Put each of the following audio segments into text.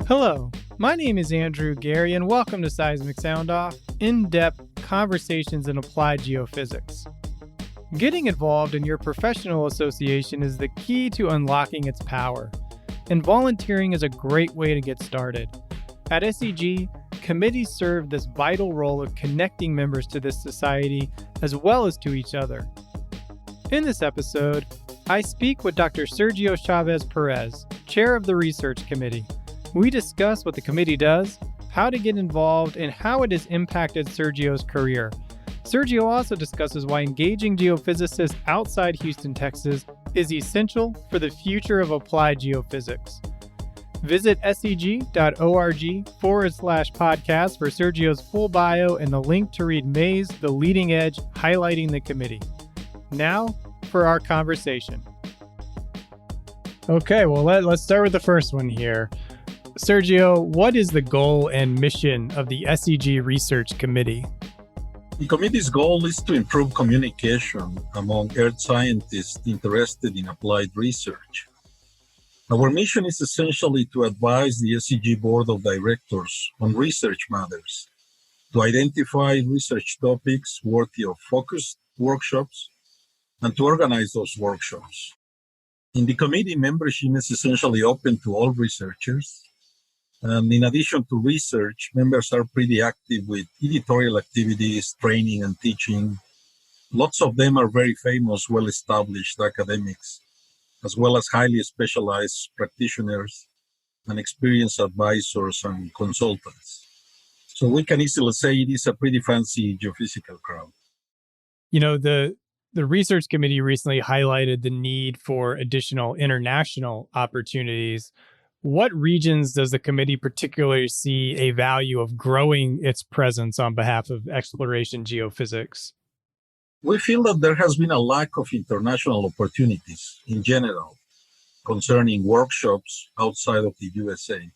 Hello, my name is Andrew Geary, and welcome to Seismic Sound Off, in-depth conversations in applied geophysics. Getting involved in your professional association is the key to unlocking its power, and volunteering is a great way to get started. At SEG, committees serve this vital role of connecting members to this society as well as to each other. In this episode, I speak with Dr. Sergio Chávez-Pérez, chair of the Research Committee. We discuss what the committee does, how to get involved, and how it has impacted Sergio's career. Sergio also discusses why engaging geophysicists outside Houston, Texas is essential for the future of applied geophysics. Visit seg.org/podcast for Sergio's full bio and the link to read May's The Leading Edge, highlighting the committee. Now for our conversation. Okay, well, let's start with the first one here. Sergio, what is the goal and mission of the SEG Research Committee? The committee's goal is to improve communication among earth scientists interested in applied research. Our mission is essentially to advise the SEG Board of Directors on research matters, to identify research topics worthy of focused workshops, and to organize those workshops. In the committee, membership is essentially open to all researchers. And in addition to research, members are pretty active with editorial activities, training, and teaching. Lots of them are very famous, well-established academics, as well as highly specialized practitioners and experienced advisors and consultants. So we can easily say it is a pretty fancy geophysical crowd. You know, the Research Committee recently highlighted the need for additional international opportunities. What regions does the committee particularly see a value of growing its presence on behalf of exploration geophysics? We feel that there has been a lack of international opportunities in general concerning workshops outside of the USA.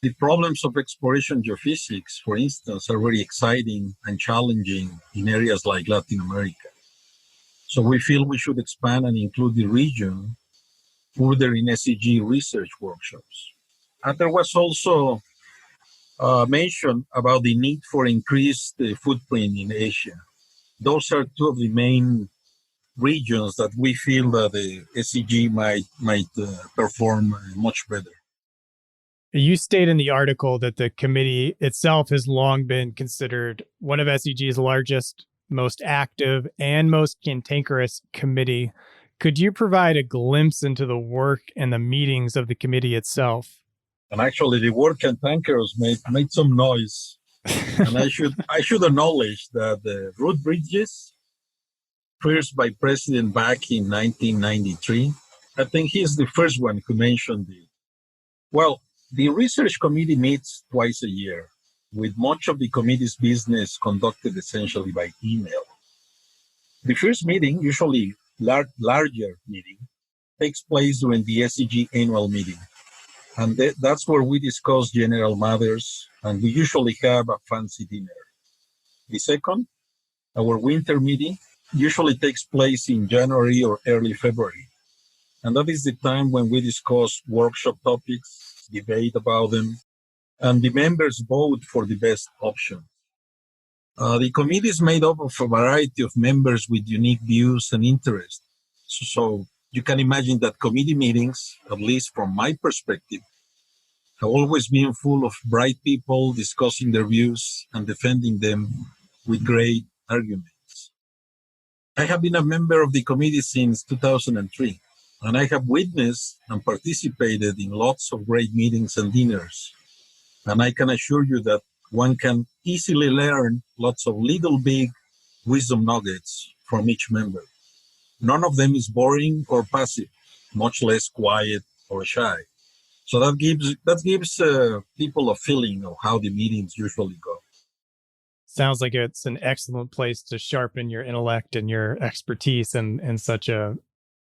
The problems of exploration geophysics, for instance, are very exciting and challenging in areas like Latin America. So we feel we should expand and include the region further in SEG research workshops. And there was also mention about the need for increased footprint in Asia. Those are two of the main regions that we feel that the SEG might perform much better. You state in the article that the committee itself has long been considered one of SEG's largest, most active, and most cantankerous committee. Could you provide a glimpse into the work and the meetings of the committee itself? And actually, the word cantankerous made some noise. And I should acknowledge that the Ruth Bridges, first by President back in 1993, I think he is the first one who mentioned it. Well, the research committee meets twice a year, with much of the committee's business conducted essentially by email. The first meeting, usually larger meeting, takes place during the SEG annual meeting. And that's where we discuss general matters, and we usually have a fancy dinner. The second, our winter meeting, usually takes place in January or early February. And that is the time when we discuss workshop topics, debate about them, and the members vote for the best option. The committee is made up of a variety of members with unique views and interests. So you can imagine that committee meetings, at least from my perspective, have always been full of bright people discussing their views and defending them with great arguments. I have been a member of the committee since 2003, and I have witnessed and participated in lots of great meetings and dinners. And I can assure you that one can easily learn lots of little big wisdom nuggets from each member. None of them is boring or passive, much less quiet or shy. So that gives people a feeling of how the meetings usually go. Sounds like it's an excellent place to sharpen your intellect and your expertise and such a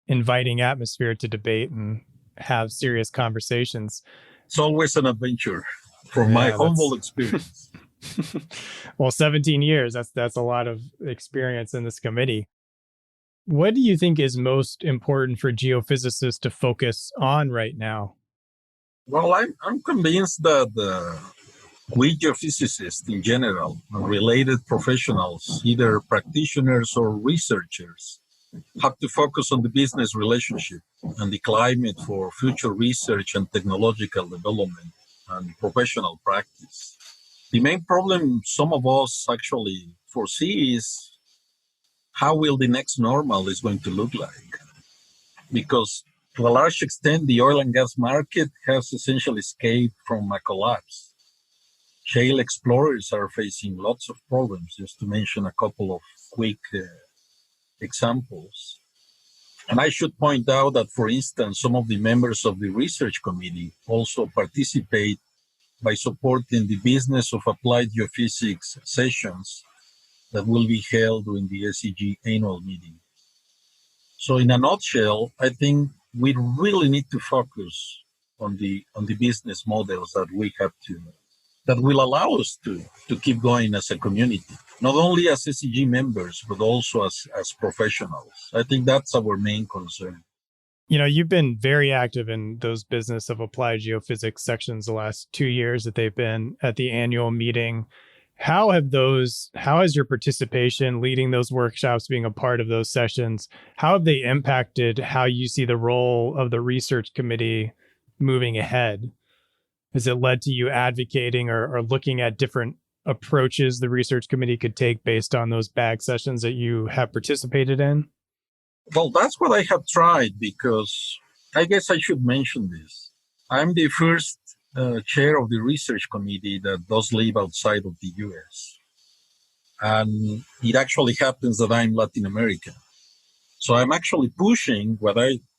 inviting atmosphere to debate and have serious conversations. It's always an adventure from my humble experience. Well, 17 years, that's a lot of experience in this committee. What do you think is most important for geophysicists to focus on right now? Well, I'm convinced that we geophysicists in general and related professionals, either practitioners or researchers, have to focus on the business relationship and the climate for future research and technological development and professional practice. The main problem some of us actually foresee is how will the next normal is going to look like? Because to a large extent, the oil and gas market has essentially escaped from a collapse. Shale explorers are facing lots of problems, just to mention a couple of quick examples. And I should point out that, for instance, some of the members of the research committee also participate by supporting the business of applied geophysics sessions that will be held during the SEG annual meeting. So in a nutshell, I think we really need to focus on the business models that we have that will allow us to keep going as a community, not only as SEG members, but also as professionals. I think that's our main concern. You've been very active in those business of applied geophysics sections the last 2 years that they've been at the annual meeting. How has your participation, leading those workshops, being a part of those sessions, how have they impacted how you see the role of the research committee moving ahead? Has it led to you advocating or looking at different approaches the research committee could take based on those bag sessions that you have participated in? Well, that's what I have tried, because I guess I should mention this. I'm the first chair of the research committee that does live outside of the US. And it actually happens that I'm Latin American. So I'm actually pushing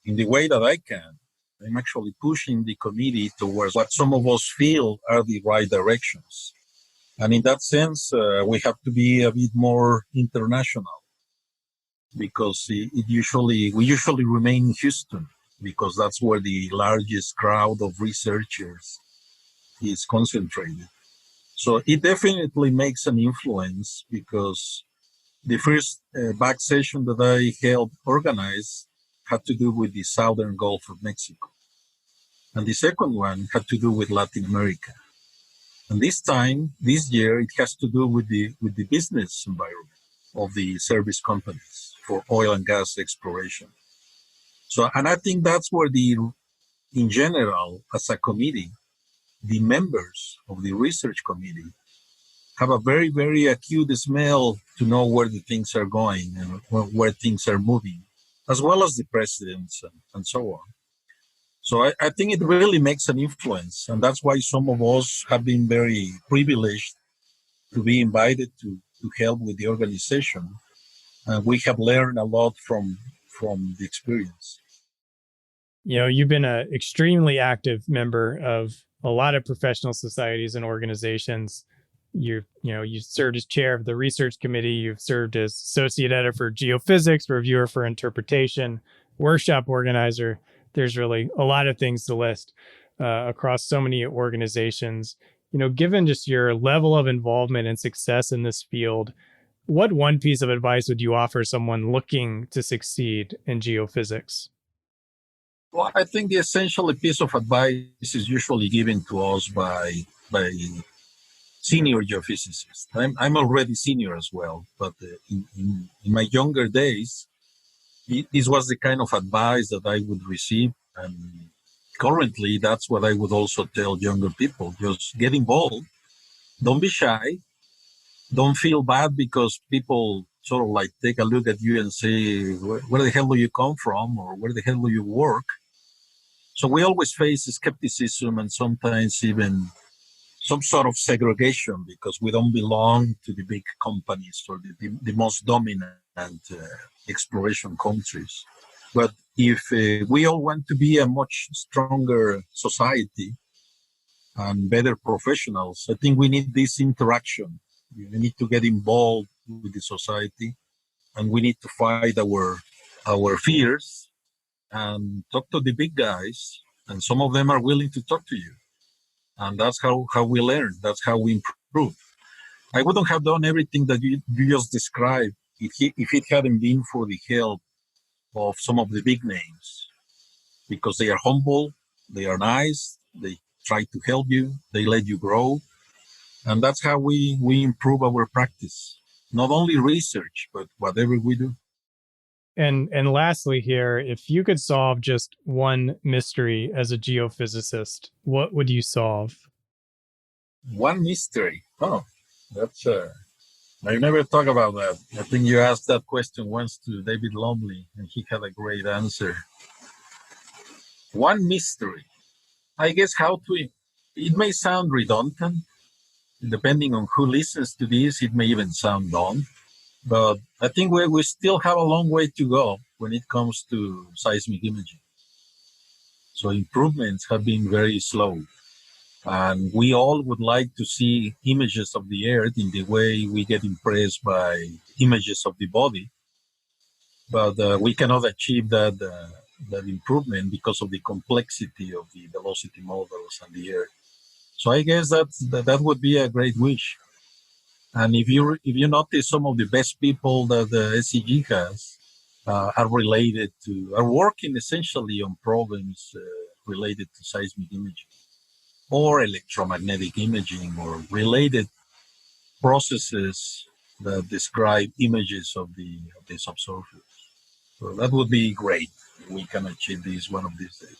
in the way that I can, I'm actually pushing the committee towards what some of us feel are the right directions. And in that sense, we have to be a bit more international, because we usually remain in Houston, because that's where the largest crowd of researchers is concentrated. So it definitely makes an influence, because the first back session that I organized had to do with the southern Gulf of Mexico. And the second one had to do with Latin America. And this year, it has to do with the business environment of the service companies for oil and gas exploration. So, and I think that's where in general, as a committee, the members of the research committee have a very, very acute smell to know where the things are going and where things are moving, as well as the presidents and so on. So I think it really makes an influence. And that's why some of us have been very privileged to be invited to help with the organization. And we have learned a lot from the experience. You've been an extremely active member of a lot of professional societies and organizations. You served as chair of the research committee. You've served as associate editor for geophysics, reviewer for interpretation, workshop organizer. There's really a lot of things to list across so many organizations. Given just your level of involvement and success in this field, what one piece of advice would you offer someone looking to succeed in geophysics? Well, I think the essential piece of advice is usually given to us by senior geophysicists. I'm already senior as well, but in my younger days, this was the kind of advice that I would receive. And currently, that's what I would also tell younger people. Just get involved. Don't be shy. Don't feel bad because people sort of like take a look at you and say, where the hell do you come from? Or where the hell do you work? So we always face skepticism and sometimes even some sort of segregation because we don't belong to the big companies or the most dominant exploration countries. But if we all want to be a much stronger society and better professionals, I think we need this interaction. We need to get involved with the society, and we need to fight our fears and talk to the big guys. And some of them are willing to talk to you. And that's how we learn. That's how we improve. I wouldn't have done everything that you just described if it hadn't been for the help of some of the big names because they are humble, they are nice, they try to help you, they let you grow. And that's how we improve our practice, not only research, but whatever we do. And lastly here, if you could solve just one mystery as a geophysicist, what would you solve? One mystery. Oh, that's I never thought about that. I think you asked that question once to David Lumley, and he had a great answer. One mystery. I guess it may sound redundant. Depending on who listens to this, it may even sound dumb. But I think we still have a long way to go when it comes to seismic imaging. So improvements have been very slow. And we all would like to see images of the Earth in the way we get impressed by images of the body. But we cannot achieve that improvement because of the complexity of the velocity models and the Earth. So I guess that would be a great wish. And if you notice, some of the best people that the SEG has are working essentially on problems related to seismic imaging or electromagnetic imaging or related processes that describe images of the subsurface. So that would be great if we can achieve this one of these days.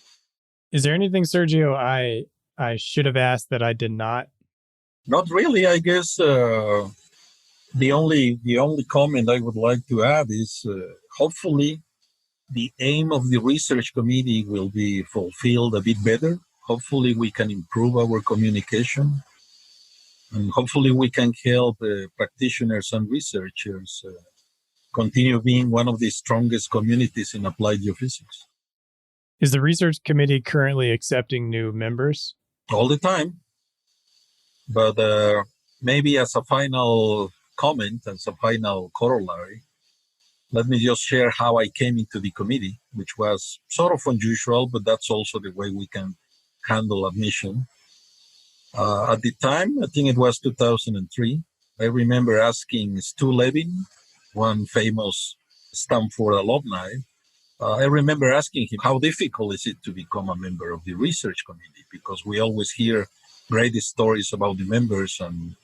Is there anything, Sergio, I should have asked that I did not? Not really. I guess the only comment I would like to add is hopefully the aim of the research committee will be fulfilled a bit better. Hopefully we can improve our communication, and hopefully we can help practitioners and researchers continue being one of the strongest communities in applied geophysics. Is the research committee currently accepting new members? All the time. But maybe as a final comment, as a final corollary, let me just share how I came into the committee, which was sort of unusual, but that's also the way we can handle admission. At the time, I think it was 2003, I remember asking Stu Levin, one famous Stanford alumni, I remember asking him, how difficult is it to become a member of the research committee? Because we always hear great stories about the members and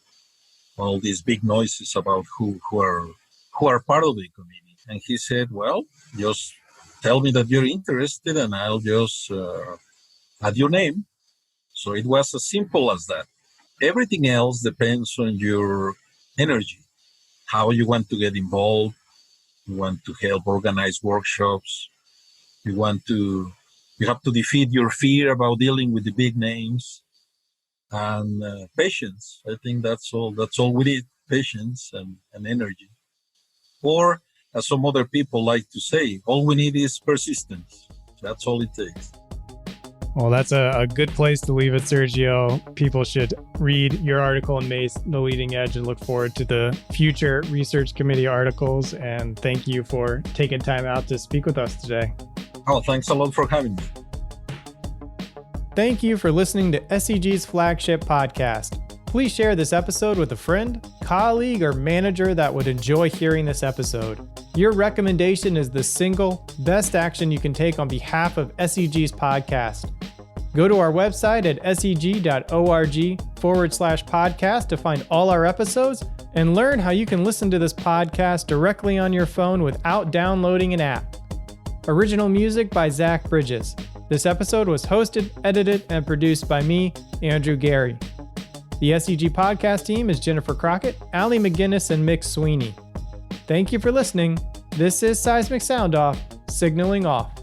all these big noises about who are part of the committee. And he said, well, just tell me that you're interested and I'll just add your name. So it was as simple as that. Everything else depends on your energy, how you want to get involved. You want to help organize workshops. You have to defeat your fear about dealing with the big names. And patience. I think that's all we need, patience and energy. Or, as some other people like to say, all we need is persistence. That's all it takes. Well, that's a good place to leave it, Sergio. People should read your article in MACE, The Leading Edge, and look forward to the future research committee articles. And thank you for taking time out to speak with us today. Oh, thanks a lot for having me. Thank you for listening to SEG's flagship podcast. Please share this episode with a friend, colleague, or manager that would enjoy hearing this episode. Your recommendation is the single best action you can take on behalf of SEG's podcast. Go to our website at seg.org/podcast to find all our episodes and learn how you can listen to this podcast directly on your phone without downloading an app. Original music by Zach Bridges. This episode was hosted, edited, and produced by me, Andrew Geary. The SEG podcast team is Jennifer Crockett, Allie McGinnis, and Mick Sweeney. Thank you for listening. This is Seismic Sound Off, signaling off.